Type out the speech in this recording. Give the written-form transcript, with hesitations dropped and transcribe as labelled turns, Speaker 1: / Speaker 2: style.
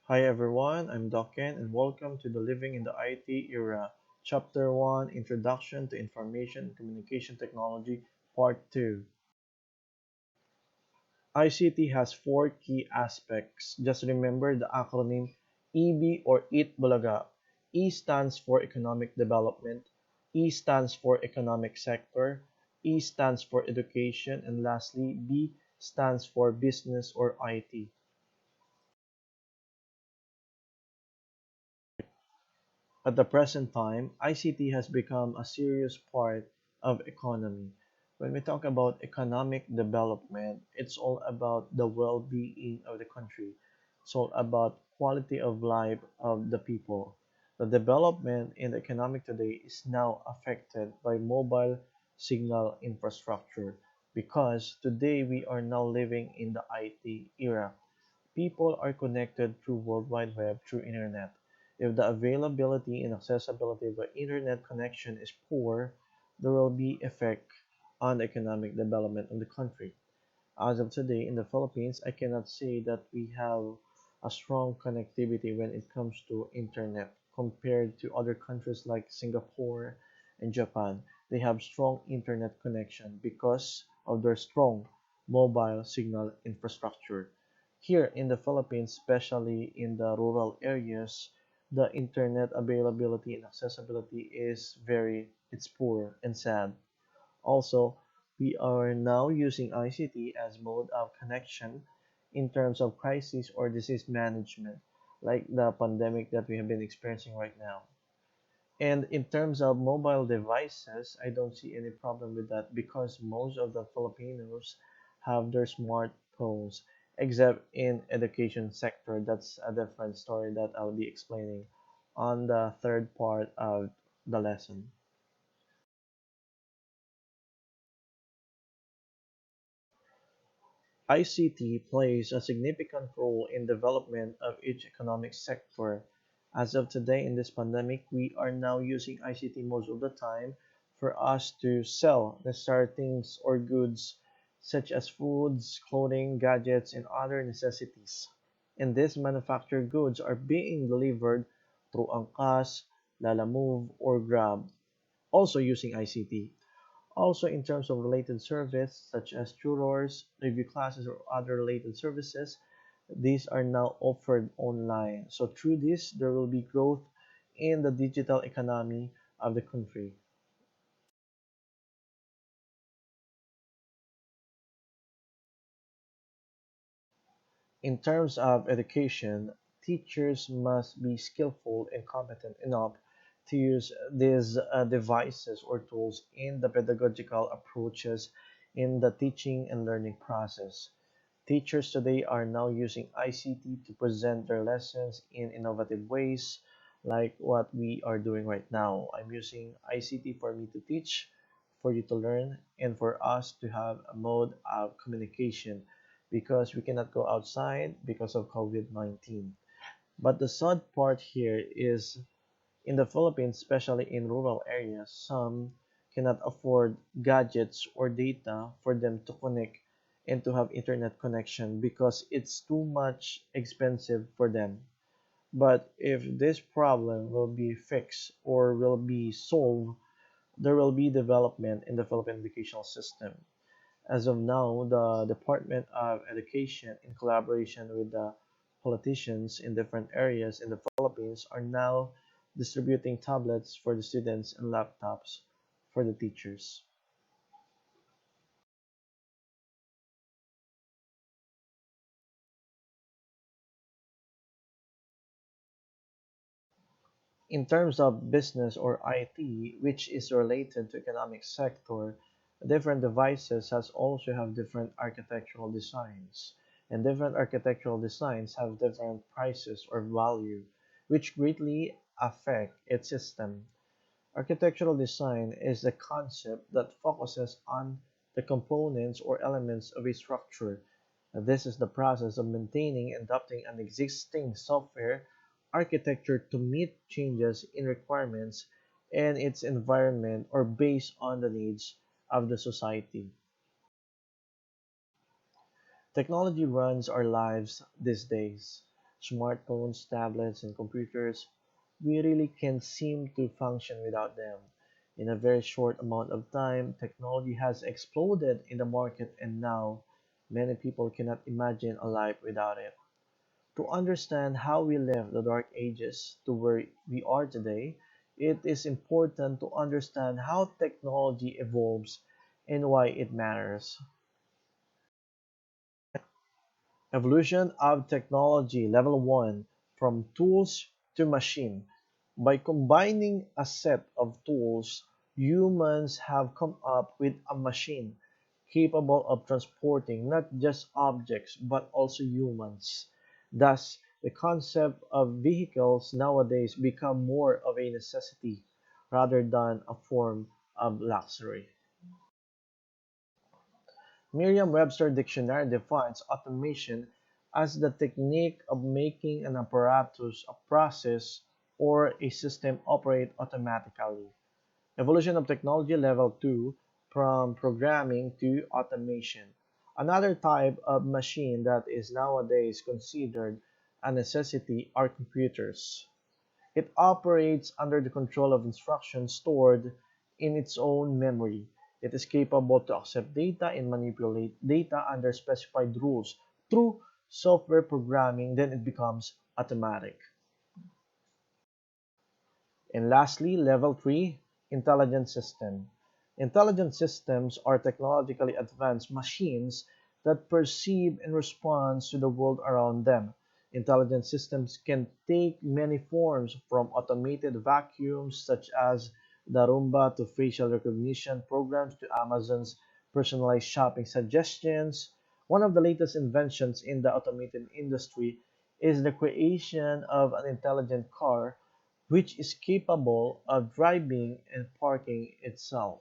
Speaker 1: Hi everyone, I'm Dokken and welcome to the Living in the IT Era, Chapter 1 Introduction to Information and Communication Technology, Part 2. ICT has four key aspects. Just remember the acronym EB or EAT Bulaga. E stands for Economic Development, E stands for Economic Sector, E stands for Education, and lastly, B stands for Business or IT. At the present time, ICT has become a serious part of economy. When we talk about economic development, it's all about the well-being of the country. It's all about quality of life of the people. The development in the economic today is now affected by mobile signal infrastructure because today we are now living in the IT era. People are connected through World Wide Web through internet. If the availability and accessibility of the internet connection is poor, there will be effect on the economic development of the country. As of today in the Philippines, I cannot say that we have a strong connectivity when it comes to internet compared to other countries like Singapore and Japan. They have strong internet connection because of their strong mobile signal infrastructure. Here in the Philippines, especially in the rural areas, the internet availability and accessibility is it's poor and sad. Also, we are now using ICT as mode of connection in terms of crisis or disease management, like the pandemic that we have been experiencing right now. And in terms of mobile devices, I don't see any problem with that because most of the Filipinos have their smartphones, except in education sector. That's a different story that I'll be explaining on the third part of the lesson. ICT plays a significant role in development of each economic sector. As of today in this pandemic, we are now using ICT most of the time for us to sell necessary things or goods such as foods, clothing, gadgets, and other necessities. And these manufactured goods are being delivered through Angkas, Lalamove, or Grab, also using ICT. Also, in terms of related service, such as tutors, review classes, or other related services, these are now offered online. So through this, there will be growth in the digital economy of the country. In terms of education, teachers must be skillful and competent enough to use these devices or tools in the pedagogical approaches in the teaching and learning process. Teachers today are now using ICT to present their lessons in innovative ways, like what we are doing right now. I'm using ICT for me to teach, for you to learn, and for us to have a mode of communication because we cannot go outside because of COVID-19. But the sad part here is in the Philippines, especially in rural areas, some cannot afford gadgets or data for them to connect and to have internet connection because it's too much expensive for them. But if this problem will be fixed or will be solved, there will be development in the Philippine educational system. As of now, the Department of Education, in collaboration with the politicians in different areas in the Philippines, are now distributing tablets for the students and laptops for the teachers. In terms of business or IT, which is related to economic sector, different devices has also have different architectural designs. And different architectural designs have different prices or value, which greatly affect its system. Architectural design is the concept that focuses on the components or elements of a structure. This is the process of maintaining and adapting an existing software architecture to meet changes in requirements and its environment or based on the needs of the society. Technology runs our lives these days. Smartphones, tablets, and computers, we really can't seem to function without them. In a very short amount of time, technology has exploded in the market, and now many people cannot imagine a life without it. To understand how we left the dark ages to where we are today, it is important to understand how technology evolves and why it matters. Evolution of technology level 1, from tools to machine. By combining a set of tools, humans have come up with a machine capable of transporting not just objects but also humans. Thus, the concept of vehicles nowadays become more of a necessity rather than a form of luxury. Merriam-Webster dictionary defines automation as the technique of making an apparatus, a process, or a system operate automatically. Evolution of technology level 2, from programming to automation. Another type of machine that is nowadays considered a necessity are computers. It operates under the control of instructions stored in its own memory. It is capable to accept data and manipulate data under specified rules. Through software programming, then it becomes automatic. And lastly, level 3, intelligent system. Intelligent systems are technologically advanced machines that perceive and respond to the world around them. Intelligent systems can take many forms, from automated vacuums such as the Roomba to facial recognition programs to Amazon's personalized shopping suggestions. One of the latest inventions in the automotive industry is the creation of an intelligent car which is capable of driving and parking itself.